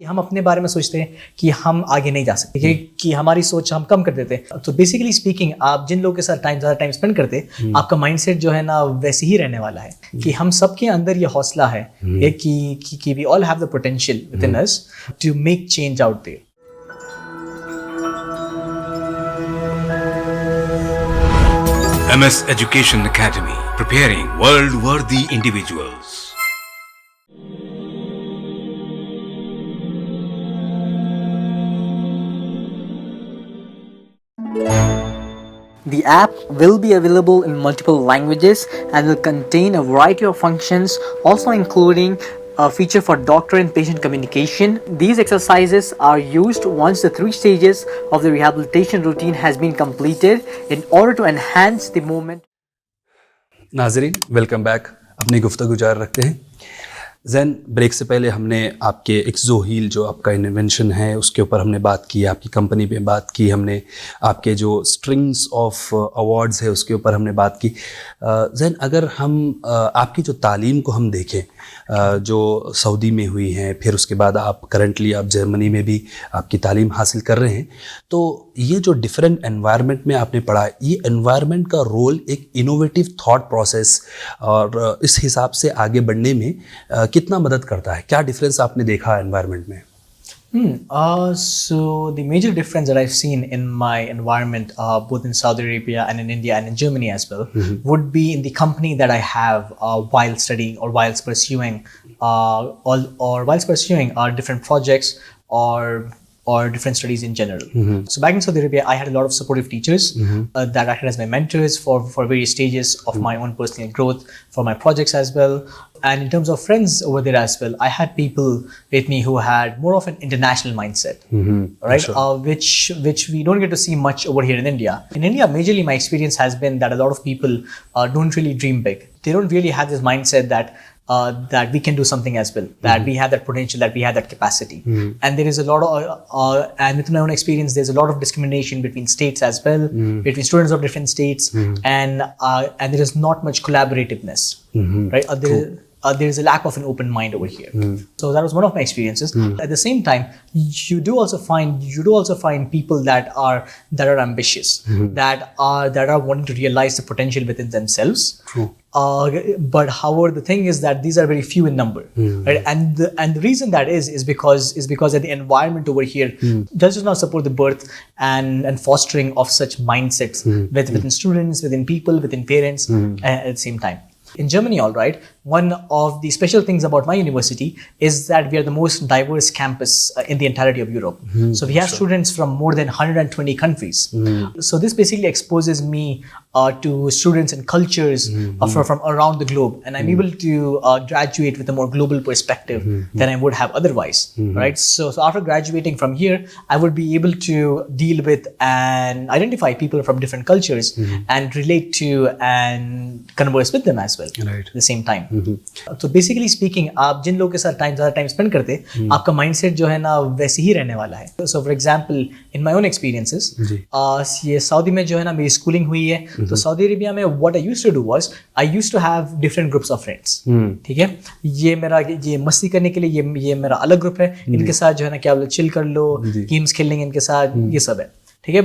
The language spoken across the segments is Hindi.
कि हम अपने बारे में सोचते हैं कि हम आगे नहीं जा सकते, कि हमारी सोच हम कम कर देते हैं। तो बेसिकली स्पीकिंग, आप जिन लोगों के साथ ज़्यादा टाइम स्पेंड करते हैं, आपका माइंडसेट जो है ना वैसे ही रहने वाला है। कि हम सबके अंदर ये हौसला है कि we all have the potential within us to make change out there. MS Education Academy, preparing world-worthy individuals. The app will be available in multiple languages and will contain a variety of functions, also including a feature for doctor and patient communication. These exercises are used once the 3 stages of the rehabilitation routine has been completed in order to enhance the movement. नाज़रीन, वेलकम बैक। अपनी गुफ्तगू जारी रखते हैं। ज़ैन, ब्रेक से पहले हमने आपके एक्सोहील जो आपका इन्वेंशन है उसके ऊपर हमने बात की, आपकी कंपनी पे बात की, हमने आपके जो स्ट्रिंग्स ऑफ अवार्ड्स है उसके ऊपर हमने बात की। ज़ैन, अगर हम आपकी जो तालीम को हम देखें जो सऊदी में हुई हैं, फिर उसके बाद आप करंटली आप जर्मनी में भी आपकी तालीम हासिल कर रहे हैं, तो ये जो डिफरेंट एनवायरनमेंट में आपने पढ़ा, ये एनवायरनमेंट का रोल एक इनोवेटिव थॉट प्रोसेस और इस हिसाब से आगे बढ़ने में कितना मदद करता है? क्या डिफरेंस आपने देखा एनवायरनमेंट में? So the major difference that I've seen in my environment, both in Saudi Arabia and in India and in Germany as well, would be in the company that I have while studying or whilst pursuing, whilst pursuing different projects or different studies in general. So back in Saudi Arabia, I had a lot of supportive teachers that acted as my mentors for various stages of my own personal growth, for my projects as well. And in terms of friends over there as well, I had people with me who had more of an international mindset, right? Sure. Which we don't get to see much over here in India. In India, majorly my experience has been that a lot of people don't really dream big. They don't really have this mindset that we can do something as well, that we have that potential, that we have that capacity. And there is a lot of, and with my own experience, there's a lot of discrimination between states as well, between students of different states, and there is not much collaborativeness, right? There is a lack of an open mind over here. So that was one of my experiences. At the same time, you do also find people that are ambitious, that are wanting to realize the potential within themselves. True. But however, the thing is that these are very few in number, right? And the reason that is because that the environment over here does not support the birth and fostering of such mindsets within students, within people, within parents at the same time. In Germany, all right, one of the special things about my university is that we are the most diverse campus in the entirety of Europe. So we have students from more than 120 countries. So this basically exposes me to students and cultures from around the globe, and I'm able to graduate with a more global perspective than I would have otherwise, right? So after graduating from here, I would be able to deal with and identify people from different cultures and relate to and converse with them as well. Right. At the same time. तो बेसिकली स्पीकिंग, आप जिन लोगों के साथ ज़्यादा टाइम स्पेंड करते हैं, आपका माइंडसेट जो है ना वैसे ही रहने वाला है। So for example, in my own experiences, ये सऊदी में जो है ना मेरी स्कूलिंग हुई है, तो सऊदी अरेबिया में what I used to do was I used to have different groups of friends. ठीक है, ये मस्ती करने के लिए ये मेरा अलग ग्रुप है, इनके साथ जो है ना क्या बोले चिल कर लो, गेम्स खेल लेंगे इनके साथ, ये सब है। ठीक है,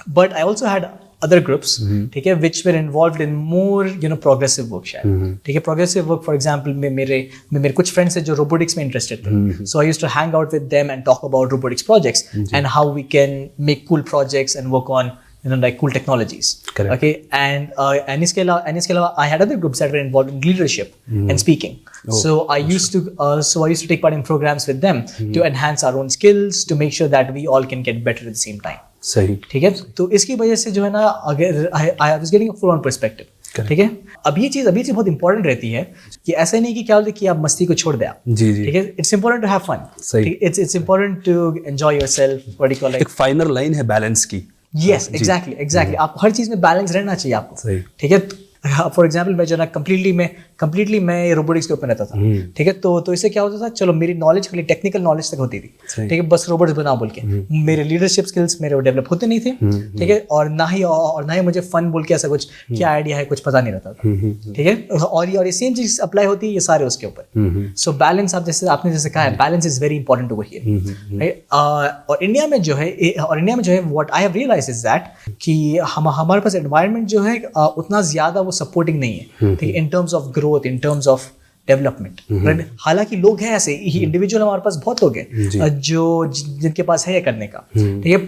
but I also had other groups, ठीक है, which were involved in more progressive work शायद। ठीक है, progressive work, for example, में मेरे कुछ friends हैं जो robotics में interested थे, so I used to hang out with them and talk about robotics projects and how we can make cool projects and work on like cool technologies. Correct. Okay, and इसके अलावा I had other groups that were involved in leadership and speaking. So I used to take part in programs with them to enhance our own skills, to make sure that we all can get better at the same time. सही। ठीक है, तो इसकी वजह से जो है ना अगर I was getting a full on perspective. ठीक है, अब ये चीज़ बहुत इंपॉर्टेंट रहती है कि ऐसा नहीं कि क्या बोलते कि आप मस्ती को छोड़ दें आप। जी। ठीक है, it's important to have fun. सही। It's important to enjoy yourself, what do you call, एक फाइनल लाइन है बैलेंस की। Yes, exactly. आपको हर चीज़ में बैलेंस रहना चाहिए आपको। ठीक है, फॉर एग्जाम्पल मैं जो ना कंप्लीटली मैं रोबोटिक्स के ऊपर रहता था, ठीक है। तो इससे क्या होता था, चलो मेरी नॉलेज खाली टेक्निकल नॉलेज तक होती थी, ठीक है, बस रोबोट्स बनाओ बोल के, मेरे लीडरशिप स्किल्स मेरे डेवलप होते नहीं थे, ठीक है, और ना ही मुझे फन बोल के ऐसा कुछ क्या आइडिया है कुछ पता नहीं रहता था, ठीक है। और ये सेम चीज अप्लाई होती है ये सारे उसके ऊपर। सो बैलेंस आपने जैसे कहा है, balance is very important over here. और इंडिया में जो है what I have realised is that कि हमारे पास एनवायरनमेंट जो है उतना ज्यादा वो सपोर्टिंग नहीं है, ठीक है, in terms of growth, in terms of development, right. हालांकि लोग हैं ऐसे इंडिविजुअल, हमारे पास बहुत लोग हैं जो जिनके पास है ये करने का, ठीक है,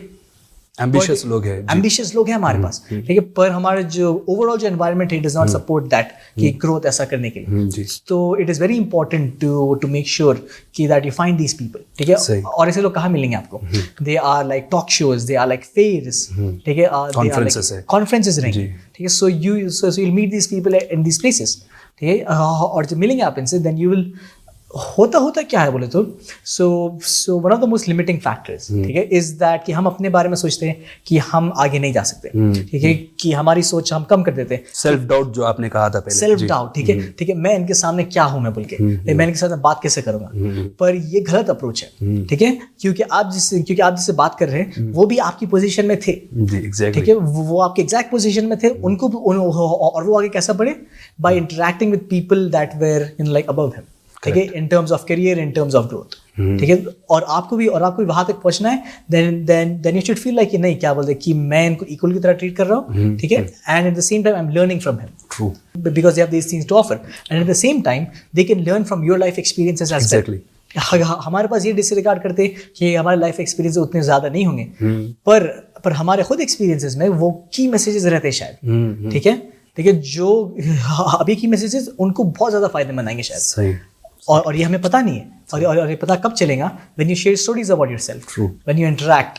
एम्बिशियस लोग हैं हमारे पास, ठीक है, पर हमारे जो ओवरऑल जो एनवायरनमेंट है डज नॉट सपोर्ट दैट कि ग्रोथ ऐसा करने के लिए। तो it is very important to make sure कि that you find these people, ठीक है। और ऐसे लोग कहाँ मिलेंगे आपको? They are like talk shows, they are like fairs, ठीक है, कॉन्फ्रेंसेस रहेंगे, ठीक है। सो you'll meet these people in these places, ठीक है। और जब मिलेंगे आप इनसे, देन यू विल होता क्या है बोले तो so one of the most limiting factors, ठीक है, इज दैट कि हम अपने बारे में सोचते हैं कि हम आगे नहीं जा सकते, ठीक है, कि हमारी सोच हम कम कर देते हैं। सेल्फ डाउट जो आपने कहा था पहले, सेल्फ डाउट, ठीक है, मैं इनके सामने क्या हूं मैं बोल के, मैं इनके साथ बात कैसे करूंगा, पर ये गलत अप्रोच है, ठीक है, क्योंकि आप जिससे बात कर रहे हैं वो भी आपकी पोजीशन में थे, ठीक है, वो आपके एग्जैक्ट पोजीशन में थे, उनको और वो आगे कैसा बढ़े? By interacting with people that were in like above him, ठीक है, in terms of career, in terms of growth, ठीक है। और आपको भी वहां तक पहुंचना है, then you should feel like कि नहीं, क्या बोलते हैं कि मैं इनको इक्वल की तरह ट्रीट कर रहा हूँ, ठीक है, and at the same time I am learning from him, true, because they have these things to offer, and at the same time they can learn from your life experiences as well. हमारे पास ये डिसरिगार्ड करते कि हमारे लाइफ एक्सपीरियंस उतने ज्यादा नहीं होंगे, पर हमारे खुद एक्सपीरियंसेस में वो की मैसेजेस रहते हैं शायद, ठीक है, जो अभी की मैसेजेस उनको बहुत ज्यादा फायदेमंद आएंगे शायद, और ये हमें पता नहीं है, और ये पता कब चलेगा? When you share stories about yourself, when you interact.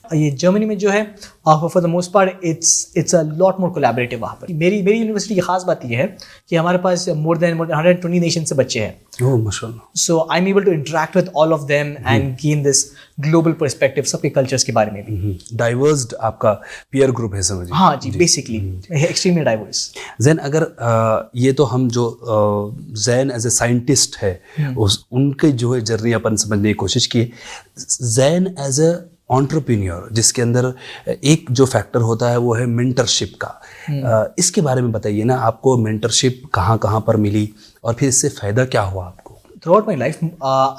ये जर्मनी में जो है for the most part it's a lot more collaborative. वहाँ पर मेरी यूनिवर्सिटी की खास बात ये है कि हमारे पास मोर देन 120 नेशन से बच्चे हैं। ओह माशाल्लाह। So I am able to interact with all of them and gain this global perspective, सबके कल्चर्स के बारे में भी। डाइवर्स्ड आपका पीयर ग्रुप है, समझिए। हाँ जी, बेसिकली एक्सट्रीमली डाइवर्स। जैन, अगर ये तो हम जो जैन एज ए साइंटिस्ट है उनके जो है जर्नी अपन समझने की कोशिश की, जैन एज ए एंटरप्रेन्योर जिसके अंदर एक जो फैक्टर होता है वो है मेंटरशिप का, इसके बारे में बताइए ना। आपको मेंटरशिप कहाँ पर मिली और फिर इससे फ़ायदा क्या हुआ आपको? Throughout my life,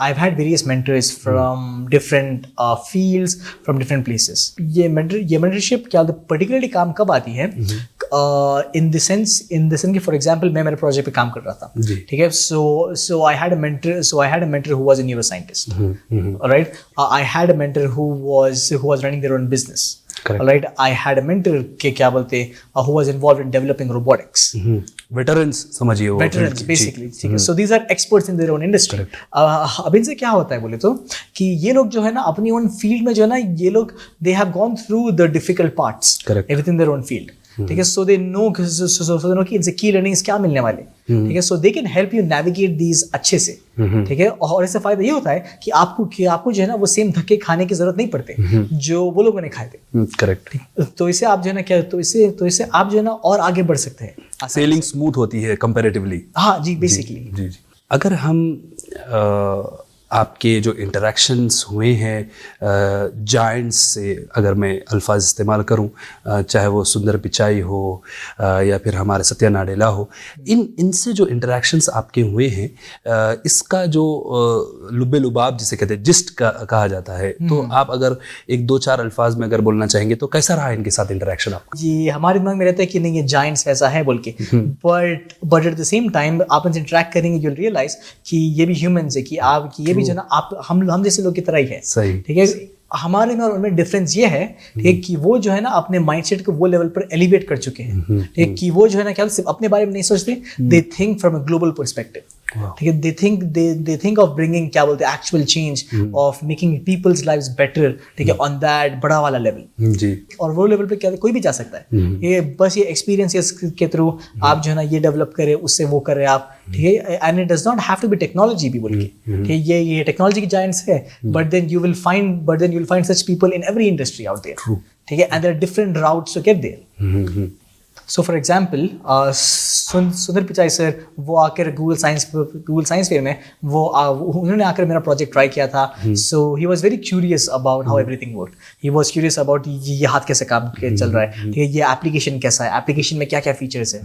I've had various mentors from different fields, from different places. ये mentorship क्या particularly काम कब आती है? In the sense कि for example मैं मेरे project पे काम कर रहा था, ठीक है? So I had a mentor who was a neuroscientist, alright? I had a mentor who was running their own business. Alright, I had a mentor के क्या बोलते who was involved in developing robotics. Veterans समझिए वो। Veterans basically, ठीक है। So these are experts in their own industry. अब इनसे क्या होता है बोले तो कि ये लोग जो है ना अपनी own field में जो है ना, ये लोग they have gone through the difficult parts within their own field. ठीक है, so they know कि इनसे की learnings क्या मिलने वाले, ठीक है, so they can help you navigate these अच्छे से, ठीक है। और इससे फायदा ये होता है कि आपको जो है ना वो सेम धक्के खाने की जरूरत नहीं पड़ते जो वो लोगों ने खाए थे। करेक्ट। तो इससे आप जो है ना क्या तो इससे आप जो है ना और आगे बढ़ सकते हैं, सेलिंग स्मूथ होती है कंपैरेटिवली। हाँ जी, बेसिकली जी। अगर हम आपके जो इंटरेक्शंस हुए हैं जायंट्स से, अगर मैं अल्फाज इस्तेमाल करूं, चाहे वो सुंदर पिचाई हो या फिर हमारे सत्या नाडेला हो, इनसे जो इंटरेक्शंस आपके हुए हैं, इसका जो लुब्बे लुबाब जिसे कहते हैं जिस्ट कहा जाता है, तो आप अगर एक दो चार अल्फाज में अगर बोलना चाहेंगे तो कैसा रहा इनके साथ इंटरेक्शन आपका? ये हमारे दिमाग में रहता है कि नहीं ये जायंट्स ऐसा है बोल के, but at the same time आप इनसे इंटरेक्ट करेंगे यू विल रियलाइज कि ये भी ह्यूमंस है, कि ये भी जो ना आप हम जैसे लोग की तरह ही है। सही, ठीक है। हमारे में और उनमें डिफरेंस ये है, ठीक है, कि वो जो है ना अपने माइंडसेट को वो लेवल पर एलिवेट कर चुके हैं, ठीक है, कि वो जो है ना क्या सिर्फ अपने बारे में नहीं सोचते, they think from a global perspective, ठीक है, दे थिंक ऑफ ब्रिंगिंग क्या बोलते हैं actual change, of making people's lives better, ठीक है, ऑन दैट बड़ा वाला लेवल जी। और वो लेवल पे क्या कोई भी जा सकता है, ये बस ये एक्सपीरियंसेस के थ्रू आप जो है ना ये डेवलप करें, उससे वो करें आप, ठीक है। And it does not have to be technology भी बोल के, ठीक है, ये टेक्नोलॉजी की जायंट्स है, but then you will find such people in every industry out there, ठीक है, and there are different routes to get there. So for example Sundar Pichai sir वो आकर गूगल साइंस फेयर में उन्होंने आकर मेरा प्रोजेक्ट ट्राई किया था. So he was very curious about how everything work. He was curious about ये हाथ कैसे काम चल रहा है, ठीक है, ये एप्लीकेशन कैसा है, एप्लीकेशन में क्या क्या फीचर्स है.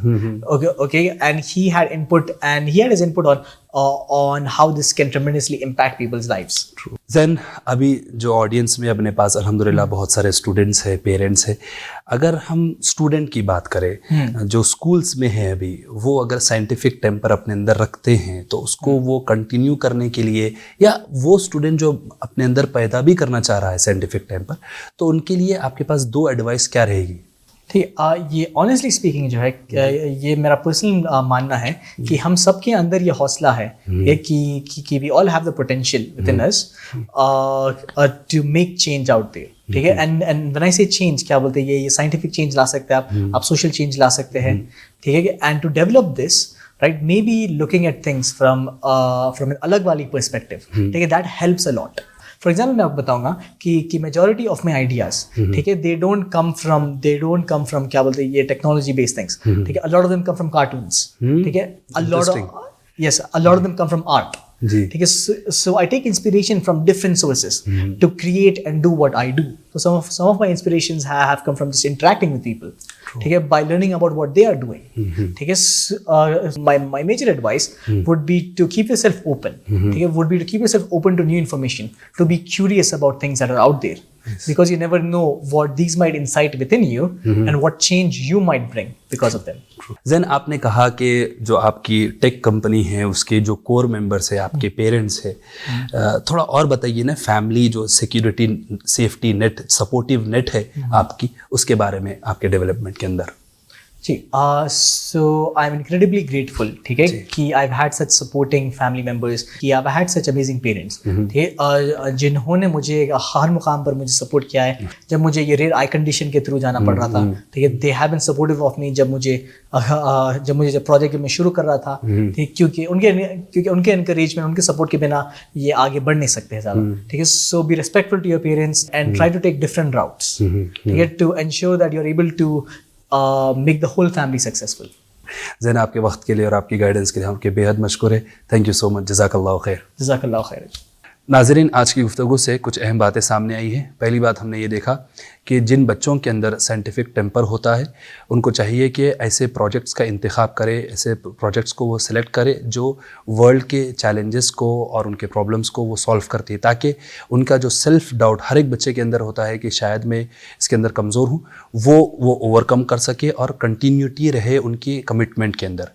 Okay and he had his input on how this can tremendously impact people's lives. ज़ैन, अभी जो ऑडियंस में अपने पास अल्हम्दुलिल्लाह बहुत सारे स्टूडेंट्स हैं, पेरेंट्स हैं. अगर हम स्टूडेंट की बात करें जो स्कूल्स में है अभी, वो अगर साइंटिफिक टेम्पर अपने अंदर रखते हैं तो उसको वो कंटिन्यू करने के लिए, या वो स्टूडेंट जो अपने अंदर पैदा भी करना चाह रहा है साइंटिफिक टेम्पर, तो उनके लिए आपके पास 2 एडवाइस क्या रहेगी? ठीक, ये ऑनेस्टली स्पीकिंग जो है, ये मेरा पर्सनल मानना है कि हम सबके अंदर ये हौसला है कि we all have the potential within us to make change out there. ठीक है, एंड व्हेन आई से चेंज, क्या बोलते हैं, ये साइंटिफिक चेंज ला सकते हैं आप सोशल चेंज ला सकते हैं. ठीक है, and to develop this, right, maybe looking at things from an अलग वाली पर्सपेक्टिव. ठीक है, that helps a lot. For example मैं आपको बताऊंगा कि मेजॉरिटी ऑफ माई आइडियाज, ठीक है, दे डोंट कम फ्रॉम क्या बोलते हैं, ये टेक्नोलॉजी बेस्ड थिंग्स. ठीक है, a lot of them come from cartoons. ठीक है, a lot of them come from art. ठीक है, so I take inspiration from different sources to create and do what I do. So some of my inspirations have come from just interacting with people. ठीक है, by learning about what they are doing. ठीक है, my major advice would be to keep yourself open. ठीक है, would be to keep yourself open to new information, to be curious about things that are out there. Because you never know what these might incite within you and what change you might bring because of them. ज़ैन, आपने कहा कि जो आपकी टेक कंपनी है उसके जो कोर मेंबर्स है, आपके पेरेंट्स है, थोड़ा और बताइए ना, फैमिली जो security, safety net, supportive net है आपकी, उसके बारे में आपके डेवलपमेंट के अंदर. जी, so I am incredibly grateful, ठीक है, कि I have had such supporting family members, कि I have had such amazing parents, ठीक है, जिन्होंने मुझे हर मुकाम पर मुझे सपोर्ट किया है. जब मुझे ये रेयर आई कंडीशन के थ्रू जाना पड़ रहा था, ठीक है, they have been supportive of me. जब प्रोजेक्ट में शुरू कर रहा था, ठीक, क्योंकि उनके एनकरेजमेंट, उनके सपोर्ट के बिना ये आगे बढ़ नहीं सकते हैं ज़्यादा. ठीक है, so be respectful to your parents and try to take different routes, ठीक है, to ensure that you are able to make the whole family successful. Zain, आपके वक्त के लिए और आपकी गाइडेंस के लिए आपके बेहद मशकूर है. Thank you so much. जज़ाकल्लाह खैर. जज़ाकल्लाह खैर. नाज़रीन, आज की गुफ्तगू से कुछ अहम बातें सामने आई हैं. पहली बात, हमने ये देखा कि जिन बच्चों के अंदर साइंटिफिक टेम्पर होता है उनको चाहिए कि ऐसे प्रोजेक्ट्स का इंतखाब करे, ऐसे प्रोजेक्ट्स को वो सिलेक्ट करे जो वर्ल्ड के चैलेंजेस को और उनके प्रॉब्लम्स को वो सॉल्व करती है, ताकि उनका जो सेल्फ डाउट हर एक बच्चे के अंदर होता है कि शायद मैं इसके अंदर कमज़ोर हूँ, वो ओवरकम कर सके और कंटिन्यूटी रहे उनकी कमिटमेंट के अंदर.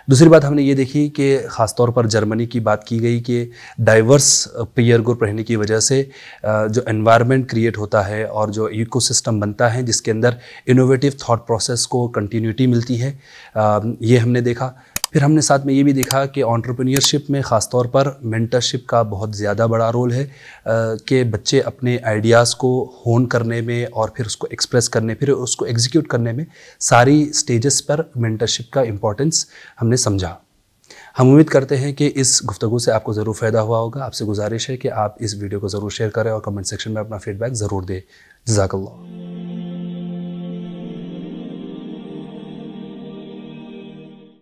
दूसरी बात हमने ये देखी कि ख़ासतौर पर जर्मनी की बात की गई कि डाइवर्स पीयर ग्रुप रहने की वजह से जो एनवायरनमेंट क्रिएट होता है और जो इकोसिस्टम बनता है जिसके अंदर इनोवेटिव थॉट प्रोसेस को कंटिन्यूटी मिलती है, ये हमने देखा. फिर हमने साथ में ये भी देखा कि एंटरप्रेन्योरशिप में ख़ासतौर पर मेंटरशिप का बहुत ज़्यादा बड़ा रोल है कि बच्चे अपने आइडियाज़ को होन करने में और फिर उसको एक्सप्रेस करने, फिर उसको एग्जीक्यूट करने में सारी स्टेजेस पर मेंटरशिप का इम्पोर्टेंस हमने समझा. हम उम्मीद करते हैं कि इस गुफ्तगू से आपको ज़रूर फ़ायदा हुआ होगा. आपसे गुजारिश है कि आप इस वीडियो को ज़रूर शेयर करें और कमेंट सेक्शन में अपना फीडबैक ज़रूर दें. जज़ाकल्लाह.